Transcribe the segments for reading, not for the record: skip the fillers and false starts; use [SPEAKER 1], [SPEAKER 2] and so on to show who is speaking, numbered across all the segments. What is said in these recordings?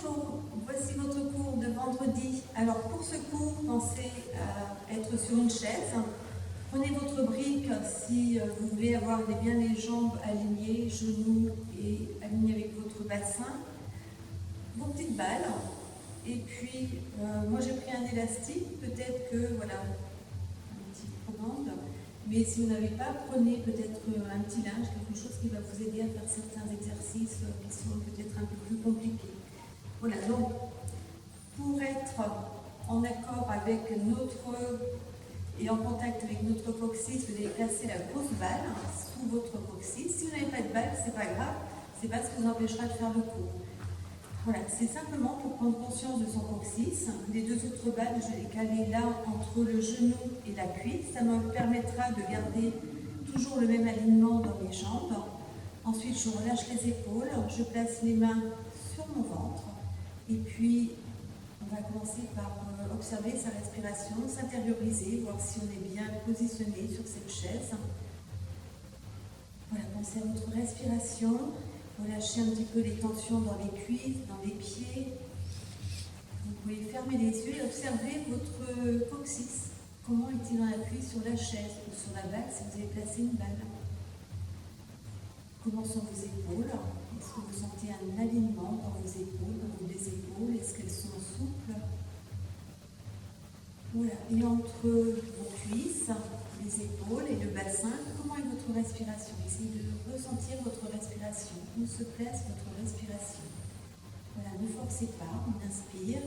[SPEAKER 1] Bonjour, voici votre cours de vendredi. Alors pour ce cours, pensez à être sur une chaise. Prenez votre brique si vous voulez avoir bien les jambes alignées, genoux et alignés avec votre bassin. Vos petites balles. Et puis, moi j'ai pris un élastique, peut-être que, voilà, un petit commande. Mais si vous n'avez pas, prenez peut-être un petit linge, quelque chose qui va vous aider à faire certains exercices qui sont peut-être un peu plus compliqués. Voilà, donc, pour être en accord avec et en contact avec notre coccyx, vous allez placer la grosse balle sous votre coccyx. Si vous n'avez pas de balle, c'est pas grave, c'est pas ce qui vous empêchera de faire le cours. Voilà, c'est simplement pour prendre conscience de son coccyx. Les deux autres balles, je vais les caler là entre le genou et la cuisse. Ça me permettra de garder toujours le même alignement dans mes jambes. Ensuite, je relâche les épaules, je place les mains sur mon ventre. Et puis, on va commencer par observer sa respiration, s'intérioriser, voir si on est bien positionné sur cette chaise. Voilà, pensez à votre respiration. Relâchez un petit peu les tensions dans les cuisses, dans les pieds. Vous pouvez fermer les yeux et observer votre coccyx. Comment est-il dans l'appui sur la chaise ou sur la balle si vous avez placé une balle? Comment sont vos épaules? Est-ce que vous sentez un alignement dans vos épaules, dans vos deux épaules? Est-ce qu'elles sont souples? Voilà. Et entre vos cuisses, les épaules et le bassin, comment est votre respiration? Essayez de ressentir votre respiration. Où se place votre respiration? Voilà, ne forcez pas, on inspire.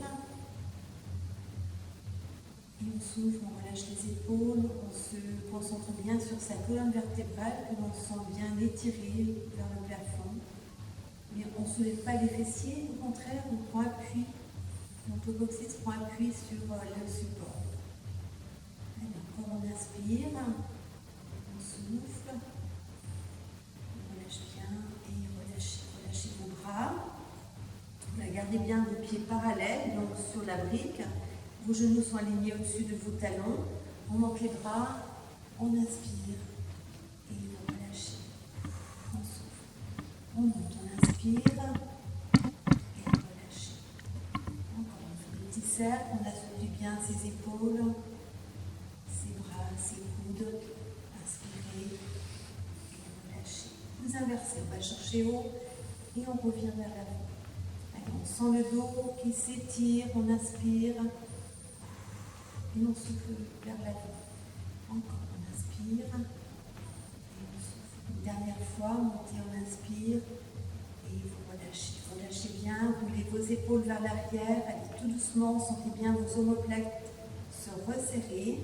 [SPEAKER 1] Et on souffle, on relâche les épaules, on se concentre bien sur sa colonne vertébrale, que l'on sent bien étirée vers le plafond. Mais on ne soulève pas les fessiers, au contraire, on prend appui. Notre coccyx prend appui sur le support. Encore on inspire, on souffle, on relâche bien et relâchez vos bras. Gardez bien vos pieds parallèles, donc sur la brique. Vos genoux sont alignés au-dessus de vos talons. On monte les bras, on inspire et vous relâchez. On souffle, on monte, on inspire et on relâche. Encore on fait des petits cercles, on assouplit bien ses épaules. Ses coudes, inspirez et relâchez. Vous inversez, on va chercher haut et on revient vers l'avant. Allez, on sent le dos qui s'étire, on inspire et on souffle vers l'avant. Encore, on inspire et on souffle. Une dernière fois, montez, on inspire et vous relâchez. Relâchez bien, roulez vos épaules vers l'arrière, allez tout doucement, sentez bien vos omoplates se resserrer.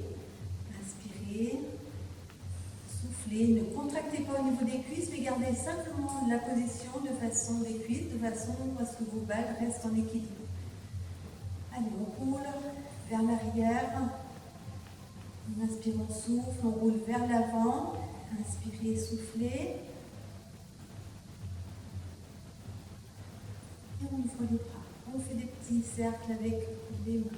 [SPEAKER 1] Soufflez, ne contractez pas au niveau des cuisses, mais gardez simplement la position de façon des cuisses, de façon à ce que vos balles restent en équilibre. Allez, on roule vers l'arrière. On inspire, on souffle, on roule vers l'avant. Inspirez, soufflez. Et on ouvre les bras. On fait des petits cercles avec les mains.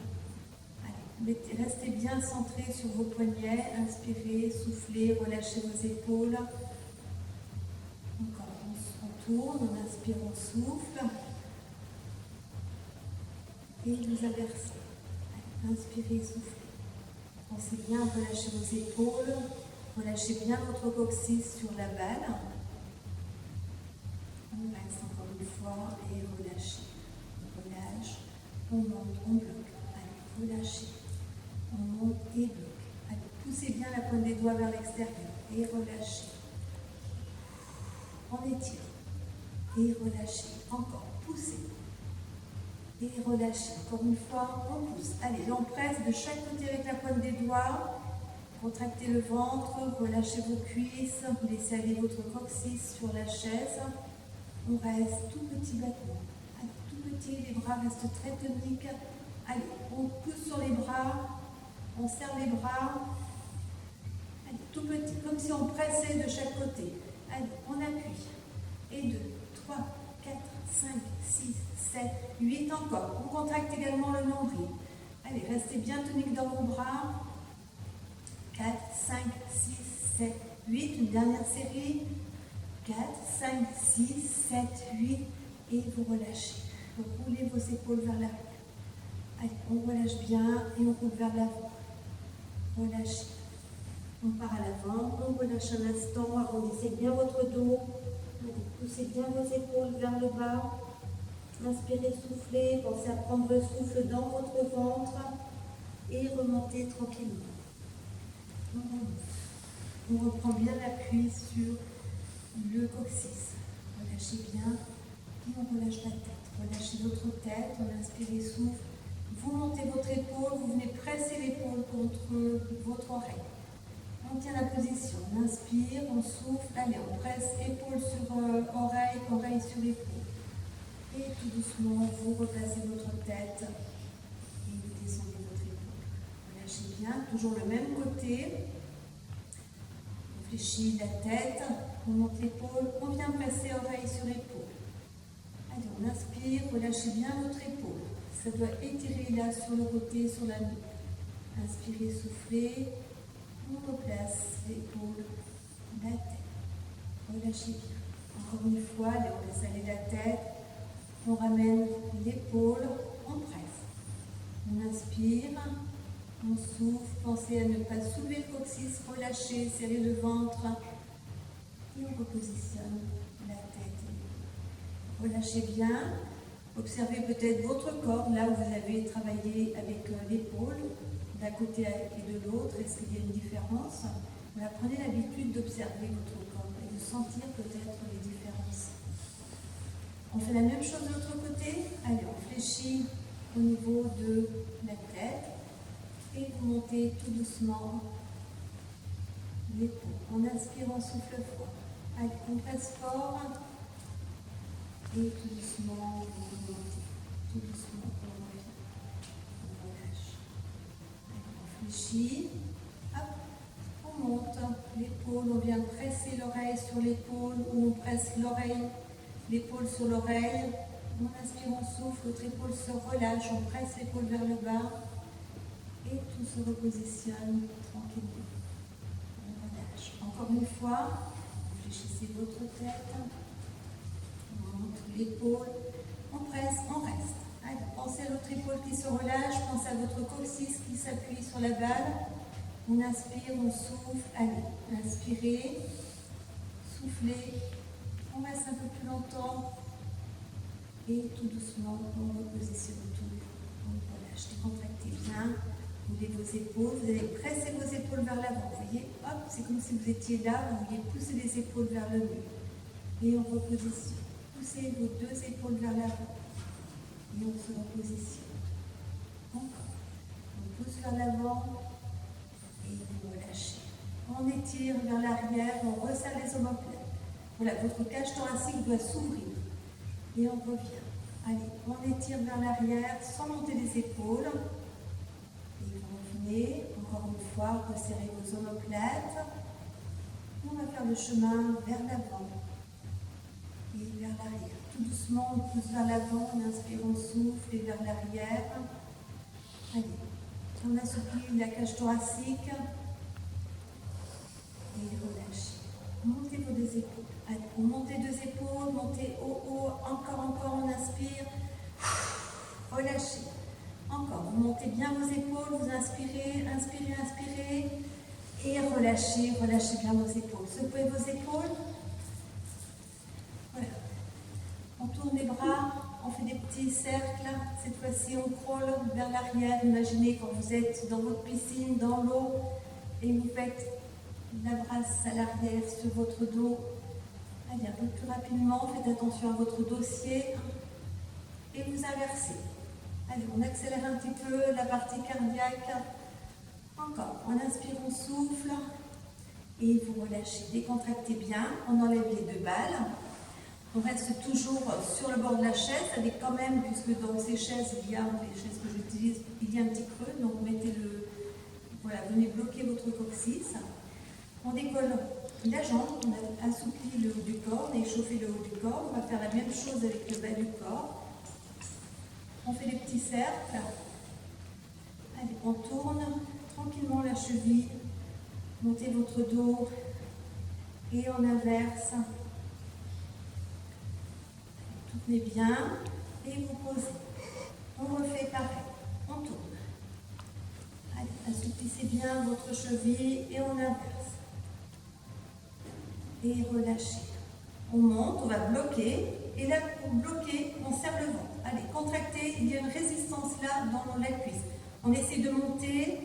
[SPEAKER 1] Restez bien centré sur vos poignets, inspirez, soufflez, relâchez vos épaules. Encore, on tourne, on inspire, on souffle. Et vous inversez. Inspirez, soufflez. Pensez bien à relâcher vos épaules, relâchez bien votre coccyx sur la balle. On reste encore une fois et relâchez. On relâche, on monte, on bloque. Allez, relâchez. On monte et bloque. Allez, poussez bien la pointe des doigts vers l'extérieur et relâchez. On étire et relâchez. Encore, poussez et relâchez. Encore une fois, on pousse. Allez, on presse de chaque côté avec la pointe des doigts. Contractez le ventre, relâchez vos cuisses, laissez aller votre coccyx sur la chaise. On reste tout petit battement. Allez, tout petit, les bras restent très toniques. Allez, on pousse sur les bras. On serre les bras, allez, tout petit, comme si on pressait de chaque côté. Allez, on appuie. Et 2, 3, 4, 5, 6, 7, 8 encore. On contracte également le nombril. Allez, restez bien tonique dans vos bras. 4, 5, 6, 7, 8. Une dernière série. 4, 5, 6, 7, 8. Et vous relâchez. Vous roulez vos épaules vers l'arrière. Allez, on relâche bien et on roule vers l'avant. Relâchez. On part à l'avant, on relâche un instant, arrondissez bien votre dos. Allez, poussez bien vos épaules vers le bas. Inspirez, soufflez, pensez à prendre le souffle dans votre ventre et remontez tranquillement. On reprend bien l'appui sur le coccyx. Relâchez bien et on relâche la tête. Relâchez votre tête, on inspire et souffle. Vous montez votre épaule, vous venez presser l'épaule contre votre oreille. On tient la position, on inspire, on souffle, allez, on presse épaule sur oreille, oreille sur épaule. Et tout doucement, vous replacez votre tête et vous descendez votre épaule. Relâchez bien, toujours le même côté. On fléchit la tête, on monte l'épaule, on vient presser oreille sur épaule. Allez, on inspire, relâchez bien votre épaule. Ça doit étirer là sur le côté, sur la nuque. Inspirez, soufflez. On replace l'épaule, la tête. Relâchez bien. Encore une fois, allez, on laisse aller la tête. On ramène l'épaule, on presse. On inspire, on souffle. Pensez à ne pas soulever le coccyx, relâchez, serrez le ventre. Et on repositionne la tête. Relâchez bien. Observez peut-être votre corps, là où vous avez travaillé avec l'épaule, d'un côté et de l'autre. Est-ce qu'il y a une différence? Voilà, prenez l'habitude d'observer votre corps et de sentir peut-être les différences. On fait la même chose de l'autre côté. Allez, on fléchit au niveau de la tête et vous montez tout doucement l'épaule. On inspire, on souffle fort. Allez, on presse fort. Et tout doucement, vous remontez. Tout doucement, on revient. On relâche. On fléchit. Hop, on monte l'épaule. On vient presser l'oreille sur l'épaule. Ou on presse l'oreille, l'épaule sur l'oreille. On inspire, on souffle. Votre épaule se relâche. On presse l'épaule vers le bas. Et tout se repositionne tranquillement. On relâche. Encore une fois, fléchissez votre tête. L'épaule, on presse, on reste. Allez, pensez à votre épaule qui se relâche, pensez à votre coccyx qui s'appuie sur la balle. On inspire, on souffle, allez, inspirez, soufflez, on reste un peu plus longtemps et tout doucement, on repositionne tout, on relâche, décontractez bien, roulez vos épaules, vous allez presser vos épaules vers l'avant, vous voyez, hop, c'est comme si vous étiez là, vous vouliez pousser les épaules vers le mur et on repositionne. Poussez vos deux épaules vers l'avant et on se repositionne. Encore. On pousse vers l'avant et vous relâchez. On étire vers l'arrière, on resserre les omoplates. Voilà, votre cage thoracique doit s'ouvrir. Et on revient. Allez, on étire vers l'arrière sans monter les épaules. Et vous revenez, encore une fois, resserrez vos omoplates. On va faire le chemin vers l'avant. Et vers l'arrière. Tout doucement, on pousse vers l'avant, on inspire, on souffle et vers l'arrière. Allez, on assouplit la cage thoracique et relâchez. Montez vos deux épaules. Allez, on monte les deux épaules, montez haut, encore, on inspire. Relâchez. Encore, vous montez bien vos épaules, vous inspirez, inspirez. Et relâchez bien vos épaules. Secouez vos épaules. Voilà. On tourne les bras, on fait des petits cercles. Cette fois-ci, on crawl vers l'arrière. Imaginez quand vous êtes dans votre piscine, dans l'eau, et vous faites la brasse à l'arrière sur votre dos. Allez, un peu plus rapidement, faites attention à votre dossier. Et vous inversez. Allez, on accélère un petit peu la partie cardiaque. Encore, on inspire, on souffle. Et vous relâchez, décontractez bien. On enlève les deux balles. On reste toujours sur le bord de la chaise, avec quand même, puisque dans ces chaises, les chaises que j'utilise, il y a un petit creux, donc mettez-le, voilà, venez bloquer votre coccyx. On décolle la jambe, on a assoupli le haut du corps, on a échauffé le haut du corps, on va faire la même chose avec le bas du corps. On fait des petits cercles. Allez, on tourne tranquillement la cheville, montez votre dos et on inverse. Tournez bien, et vous posez. On refait pareil. On tourne. Allez, assouplissez bien votre cheville et on inverse. Et relâchez. On monte, on va bloquer. Et là, pour bloquer, on serre le ventre. Allez, contractez. Il y a une résistance là dans la cuisse. On essaie de monter.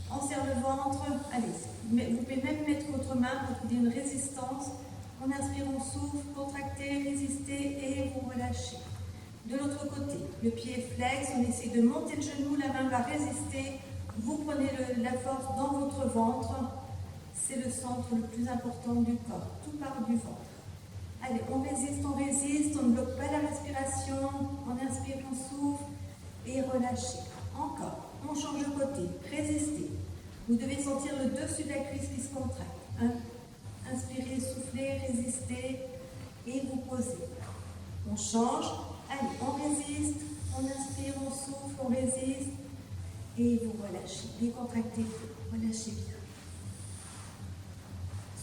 [SPEAKER 1] On serre le ventre. Allez, vous pouvez même mettre votre main pour qu'il y ait une résistance. On inspire, on souffle, contractez, résistez et vous relâchez. De l'autre côté, le pied est flex. On essaie de monter le genou. La main va résister. Vous prenez la force dans votre ventre. C'est le centre le plus important du corps. Tout part du ventre. Allez, on ne bloque pas la respiration. On inspire, on souffle et relâchez. Encore, on change de côté, résistez. Vous devez sentir le dessus de la cuisse qui se contracte. Inspirez, soufflez, résistez et vous posez. On change. Allez, on résiste. On inspire, on souffle, on résiste et vous relâchez. Décontractez, relâchez bien.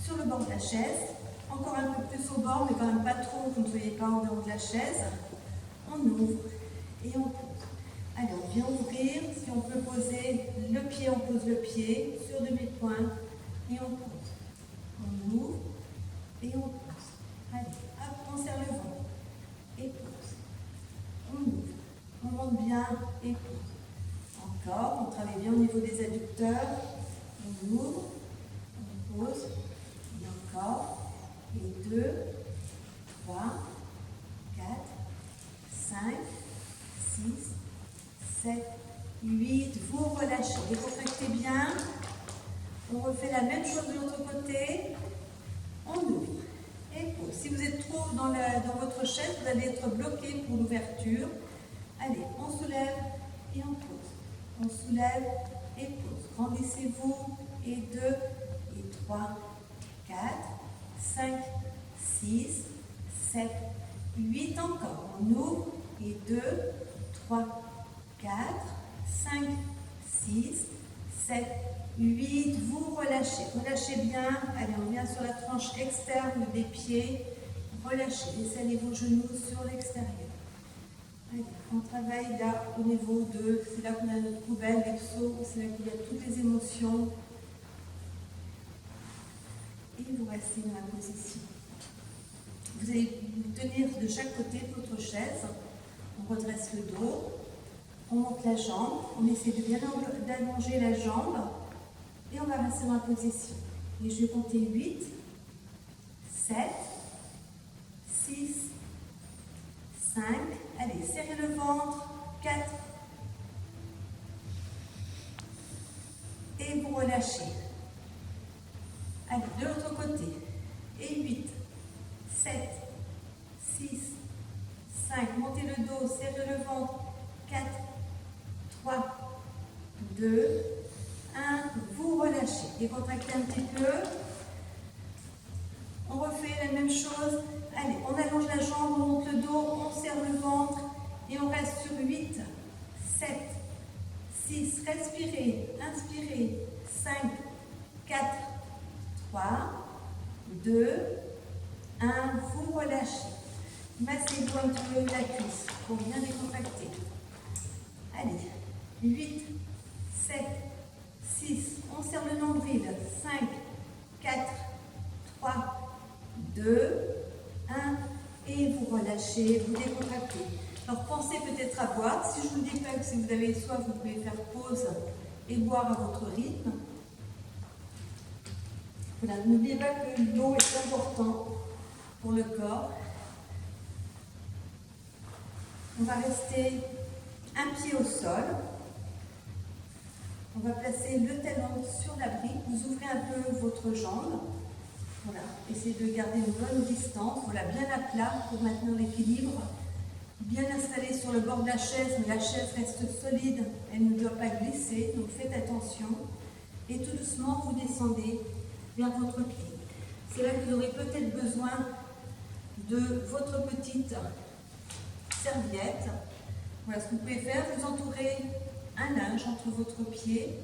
[SPEAKER 1] Sur le bord de la chaise, encore un peu plus au bord, mais quand même pas trop, que vous ne soyez pas en dehors de la chaise. On ouvre et on pose. Allez, on vient ouvrir. Si on peut poser le pied, on pose le pied sur demi-pointe et on pose. On ouvre et on pose. Allez, hop, on serre le ventre et pose. On ouvre, on monte bien et pose. Encore, on travaille bien au niveau des adducteurs. On ouvre, on pose. Et encore. Et 2, 3, 4, 5, 6, 7, 8. Vous relâchez. Décontractez bien. On refait la même chose de l'autre côté. On ouvre et pose. Si vous êtes trop dans votre chaise, vous allez être bloqué pour l'ouverture. Allez, on soulève et on pose. On soulève et pose. Grandissez-vous. Et 2, et 3, 4, 5, 6, 7, 8 encore. On ouvre et 2, 3, 4, 5, 6, 7, 8. Vous relâchez. Relâchez bien. Allez, on vient sur la tranche externe des pieds. Relâchez. Laissez aller vos genoux sur l'extérieur. Allez, on travaille là au niveau de... C'est là qu'on a notre poubelle, l'exo. C'est là qu'il y a toutes les émotions. Et vous restez dans la position. Vous allez vous tenir de chaque côté de votre chaise. On redresse le dos. On monte la jambe. On essaie de bien d'allonger la jambe. Et on va rester dans la position. Et je vais compter 8, 7, 6, 5. Allez, serrez le ventre. 4. Et vous relâchez. Allez, de l'autre côté. Et 8, 7, 6, 5. Montez le dos, serrez le ventre. 4, 3, 2, 1. Vous relâchez. Décontractez un petit peu. On refait la même chose. Allez, on allonge la jambe, on monte le dos, on serre le ventre. Et on reste sur 8, 7, 6. Respirez. Inspirez. 5, 4, 3, 2, 1. Vous relâchez. Massez-vous un petit peu la cuisse pour bien décontracter. Allez, 8, 7, 6. On serre le nombril. 5, 4, 3, 2, 1. Et vous relâchez, vous décontractez. Alors pensez peut-être à boire. Si je vous dis pas que si vous avez soif, vous pouvez faire pause et boire à votre rythme. Voilà, n'oubliez pas que l'eau est important pour le corps. On va rester un pied au sol. On va placer le talon sur la brique. Vous ouvrez un peu votre jambe. Voilà, essayez de garder une bonne distance. Voilà, bien à plat pour maintenir l'équilibre. Bien installé sur le bord de la chaise, mais la chaise reste solide. Elle ne doit pas glisser, donc faites attention. Et tout doucement, vous descendez vers votre pied. C'est là que vous aurez peut-être besoin de votre petite serviette. Voilà ce que vous pouvez faire. Vous entourez un linge entre votre pied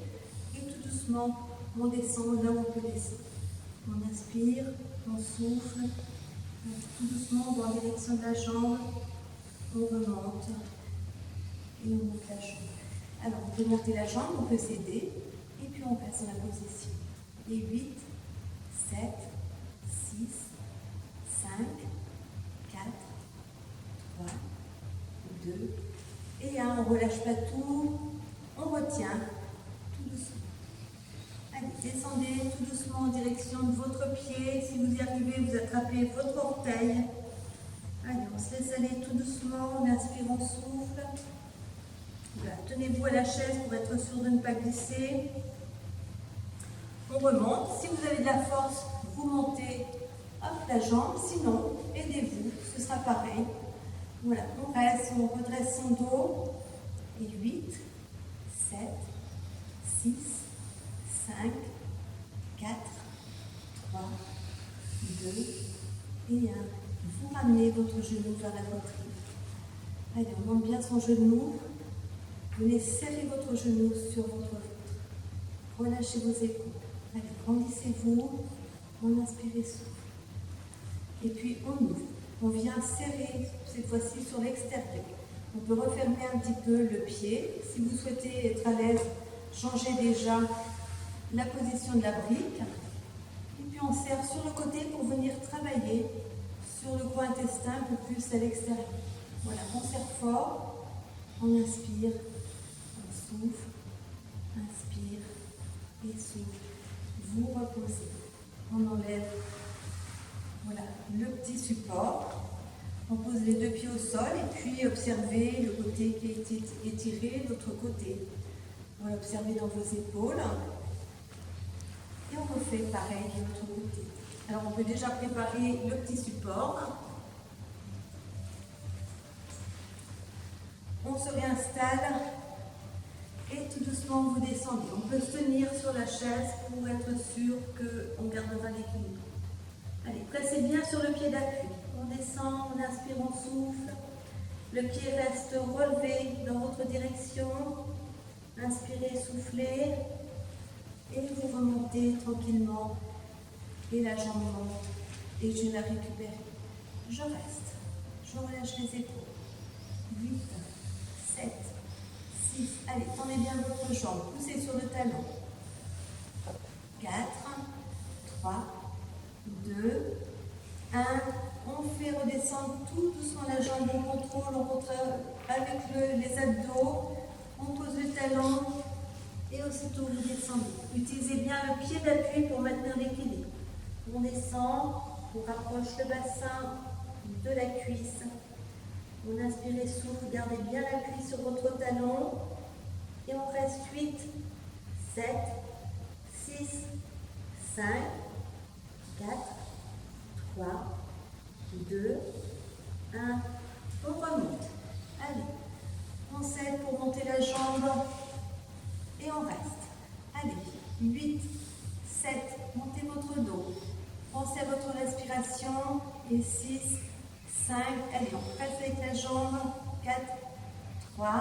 [SPEAKER 1] et tout doucement, on descend là où on peut descendre. On inspire, on souffle, tout doucement, on va en direction de la jambe on remonte et on monte la jambe. Alors, on peut monter la jambe, on peut s'aider, et puis on passe dans la position. Et 8, 7, 6, 5, 4, 3, 2, et 1. On ne relâche pas tout, on retient tout doucement. Allez, descendez tout doucement en direction de votre pied. Si vous y arrivez, vous attrapez votre orteil. Allez, on se laisse aller tout doucement, on inspire, on souffle. Voilà, tenez-vous à la chaise pour être sûr de ne pas glisser. On remonte. Si vous avez de la force, vous montez la jambe. Sinon, aidez-vous, ce sera pareil. Voilà, on reste, on redresse son dos. Et 8, 7, 6, 5, 4, 3, 2 et 1. Vous ramenez votre genou vers la poitrine. Allez, on monte bien son genou. Venez serrer votre genou sur votre ventre. Relâchez vos épaules. Allez, grandissez-vous. On inspire et souffle. Et puis on ouvre. On vient serrer cette fois-ci sur l'extérieur. On peut refermer un petit peu le pied. Si vous souhaitez être à l'aise, changez déjà la position de la brique. Et puis on serre sur le côté pour venir travailler sur le gros intestin un peu plus à l'extérieur. Voilà, on serre fort, on inspire, on souffle, inspire et souffle. Vous reposez. On enlève voilà, le petit support. On pose les deux pieds au sol et puis observez le côté qui a été étiré, l'autre côté. Voilà, observez dans vos épaules. Et on refait pareil de l'autre côté. Alors on peut déjà préparer le petit support. On se réinstalle et tout doucement vous descendez. On peut se tenir sur la chaise pour être sûr qu'on gardera l'équilibre. Allez, pressez bien sur le pied d'appui. On descend, on inspire, on souffle. Le pied reste relevé dans votre direction. Inspirez, soufflez. Et vous remontez tranquillement. Et la jambe monte. Et je la récupère. Je reste. Je relâche les épaules. 8, 7, 6. Allez, tendez bien votre jambe. Poussez sur le talon. 4, 3, 2, 1. On fait redescendre tout doucement la jambe. On contrôle avec les abdos. On pose le talon. Et aussitôt vous descendez. Utilisez bien le pied d'appui pour maintenir l'équilibre. On descend, on rapproche le bassin de la cuisse. On inspire et souffle, gardez bien l'appui sur votre talon. Et on reste 8, 7, 6, 5, 4, 3, 2, 1. On remonte. Allez, on s'aide pour monter la jambe. Et on reste. Allez, 8, 7, montez votre dos. Pensez à votre respiration. Et 6, 5, allez, on presse avec la jambe. 4, 3,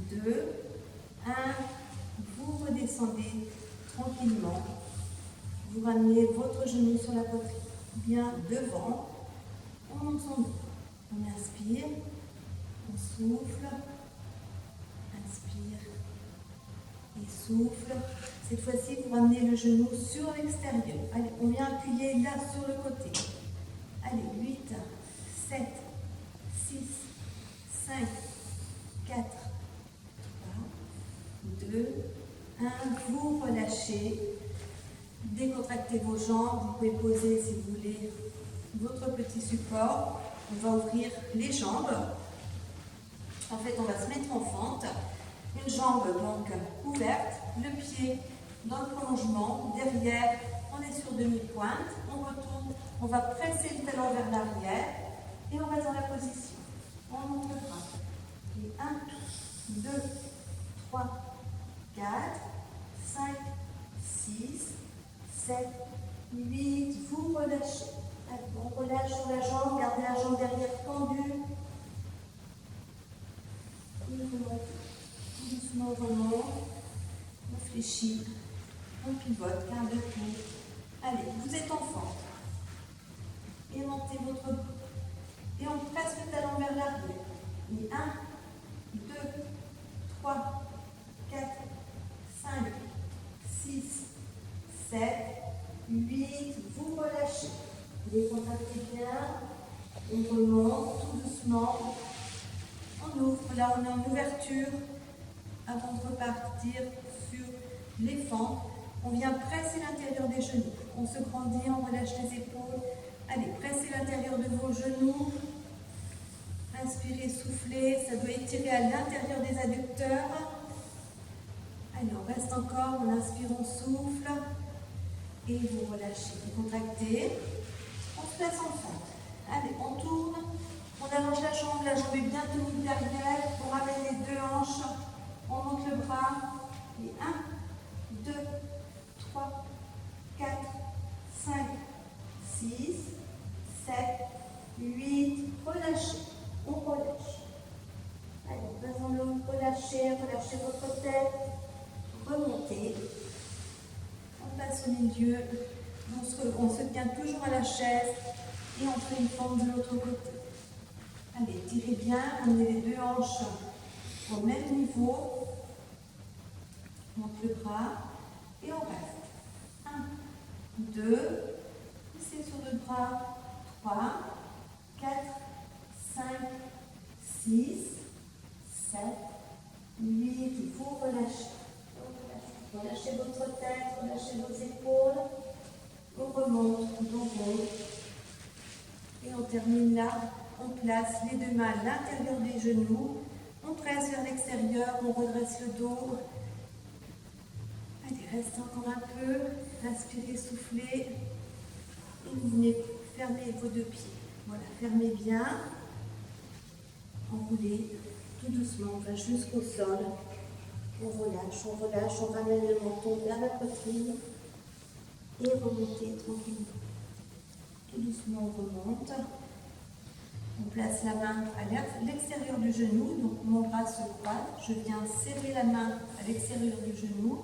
[SPEAKER 1] 2, 1. Vous redescendez tranquillement. Vous ramenez votre genou sur la poitrine. Bien devant. On monte son dos. On inspire. On souffle. Inspire. Et souffle. Cette fois-ci, vous ramenez le genou sur l'extérieur. Allez, on vient appuyer là sur le côté. Allez, 8, 7, 6, 5, 4, 3, 2, 1. Vous relâchez. Décontractez vos jambes. Vous pouvez poser, si vous voulez, votre petit support. On va ouvrir les jambes. En fait, on va se mettre en fente. Une jambe donc ouverte, le pied dans le prolongement, derrière, on est sur demi-pointe, on retourne, on va presser le talon vers l'arrière et on va dans la position. On monte le bras. Et 1, 2, 3, 4, 5, 6, 7, 8, vous relâchez. On relâche sur la jambe, gardez la jambe derrière tendue. Et remontez. Doucement, on remonte, on fléchit, on pivote, quart de tour. Allez, vous êtes en fente. Et montez votre dos. Et on passe le talon vers l'arrière. Et 1, 2, 3, 4, 5, 6, 7, 8. Vous relâchez. Vous les contractez bien. On remonte tout doucement. On ouvre. Là, on est en ouverture. Avant de repartir sur les fentes, on vient presser l'intérieur des genoux. On se grandit, on relâche les épaules. Allez, pressez l'intérieur de vos genoux. Inspirez, soufflez. Ça doit étirer à l'intérieur des adducteurs. Allez, on reste encore. On inspire, on souffle. Et vous relâchez. Vous contractez. On se place en fente. Allez, on tourne. On allonge la jambe est bien tenue derrière. On ramène les deux hanches. On monte le bras. Et 1, 2, 3, 4, 5, 6, 7, 8. Relâchez. On relâche. Allez, faisons-le. Relâchez votre tête. Remontez. On passe au milieu. On se tient toujours à la chaise. Et on fait une fente de l'autre côté. Allez, tirez bien, amenez les deux hanches au même niveau. On monte le bras et on reste. 1, 2, poussez sur le bras. 3, 4, 5, 6, 7, 8. Vous relâchez. Relâchez votre tête, relâchez vos épaules. On remonte, on roule. Et on termine là. On place les deux mains à l'intérieur des genoux. On presse vers l'extérieur, on redresse le dos. Allez, restez encore un peu. Inspirez, soufflez. Et vous venez fermer vos deux pieds. Voilà, fermez bien. Enroulez tout doucement, on va jusqu'au sol. On relâche, on ramène le menton vers la poitrine. Et remontez tranquillement. Tout doucement, on remonte. On place la main à l'extérieur du genou, donc mon bras se croise. Je viens serrer la main à l'extérieur du genou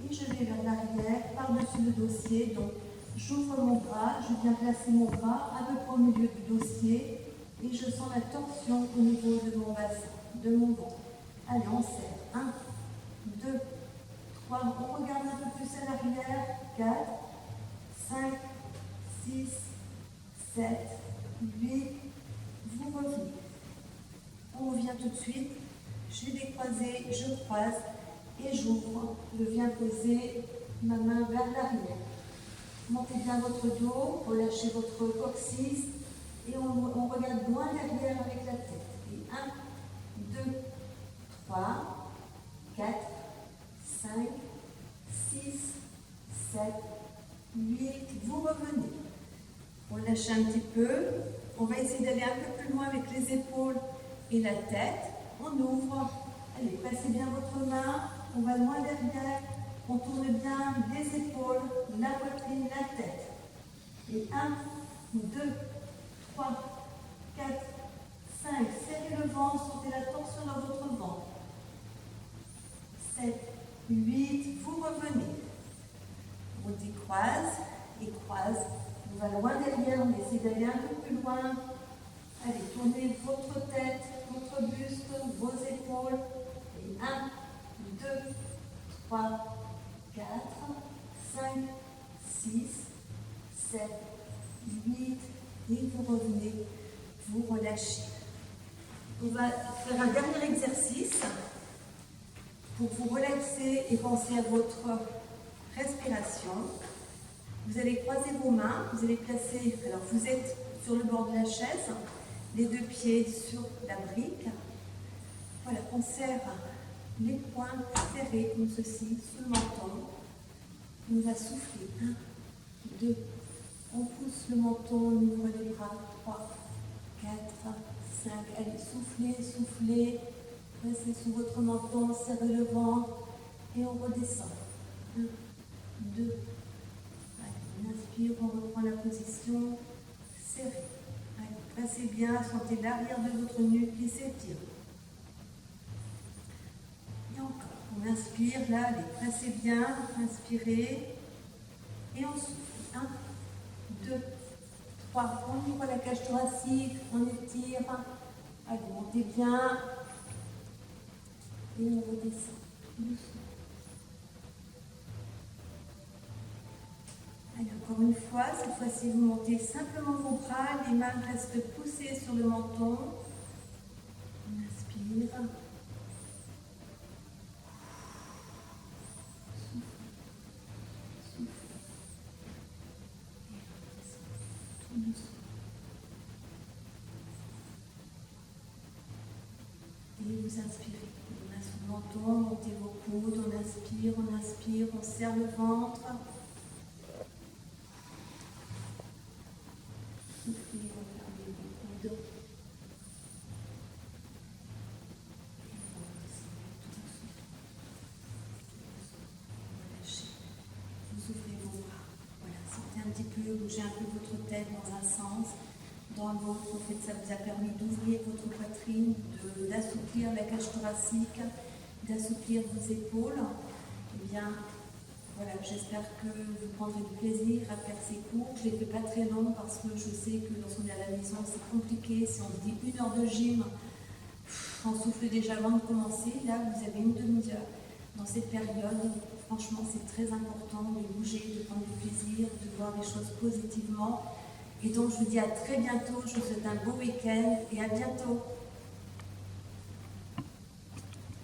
[SPEAKER 1] et je vais vers l'arrière, par-dessus le dossier. Donc j'ouvre mon bras, je viens placer mon bras à peu près au milieu du dossier et je sens la tension au niveau de mon bassin, de mon ventre. Allez, on serre. 1, 2, 3, on regarde un peu plus à l'arrière. 4, 5, 6, 7, 8. Vous revenez. On revient tout de suite. Je vais décroiser, je croise et j'ouvre. Je viens poser ma main vers l'arrière. Montez bien votre dos, relâchez votre coccyx et on regarde loin derrière avec la tête. Et 1, 2, 3, 4, 5, 6, 7, 8. Vous revenez. On lâche un petit peu. On va essayer d'aller un peu plus loin avec les épaules et la tête. On ouvre. Allez, pressez bien votre main. On va loin derrière. On tourne bien les épaules, la poitrine, la tête. Et 1, 2, 3, 4, 5. Serrez le ventre, sentez la tension dans votre ventre. 7, 8. Vous revenez. On décroise et croise. On va loin derrière, on essaie d'aller un peu plus loin. Allez, tournez votre tête, votre buste, vos épaules. Et 1, 2, 3, 4, 5, 6, 7, 8. Et vous revenez, vous relâchez. On va faire un dernier exercice pour vous relaxer et penser à votre respiration. Vous allez croiser vos mains, vous allez placer, alors vous êtes sur le bord de la chaise, les deux pieds sur la brique. Voilà, on serre les poings serrés comme ceci, sous le menton. On va souffler. 1, 2, on pousse le menton, on ouvre les bras. 3, 4, 5. Allez, soufflez, soufflez. Pressez sous votre menton, serrez le ventre et on redescend. 1, 2, on inspire, on reprend la position, serrée. Allez, pressez bien, sentez l'arrière de votre nuque qui s'étire. Et encore, on inspire, là, allez, pressez bien, inspirez, et on souffle. 1, 2, 3, on ouvre la cage thoracique, on étire, Allez, montez bien. Et on redescend doucement. Allez, encore une fois, cette fois-ci, vous montez simplement vos bras, les mains restent poussées sur le menton. On inspire. Souffle. Et on redescend tout doucement. Et vous inspirez. Les mains sur le menton, montez vos coudes, on inspire, on serre le ventre. Soufflez, refermez vos coudes. Et vous redescendez tout doucement. Relâchez. Vous ouvrez vos bras. Voilà, sentez un petit peu, bougez un peu votre tête dans un sens. Dans l'autre, en fait, ça vous a permis d'ouvrir votre poitrine, d'assouplir la cage thoracique, d'assouplir vos épaules. Eh bien, voilà, j'espère que vous prendrez du plaisir à faire ces cours. Je ne les fais pas très longs parce que je sais que lorsqu'on est à la maison, c'est compliqué. Si on se dit 1 heure de gym, on souffle déjà avant de commencer. Là, vous avez une demi-heure. Dans cette période, franchement, c'est très important de bouger, de prendre du plaisir, de voir les choses positivement. Et donc, je vous dis à très bientôt. Je vous souhaite un beau week-end et à bientôt.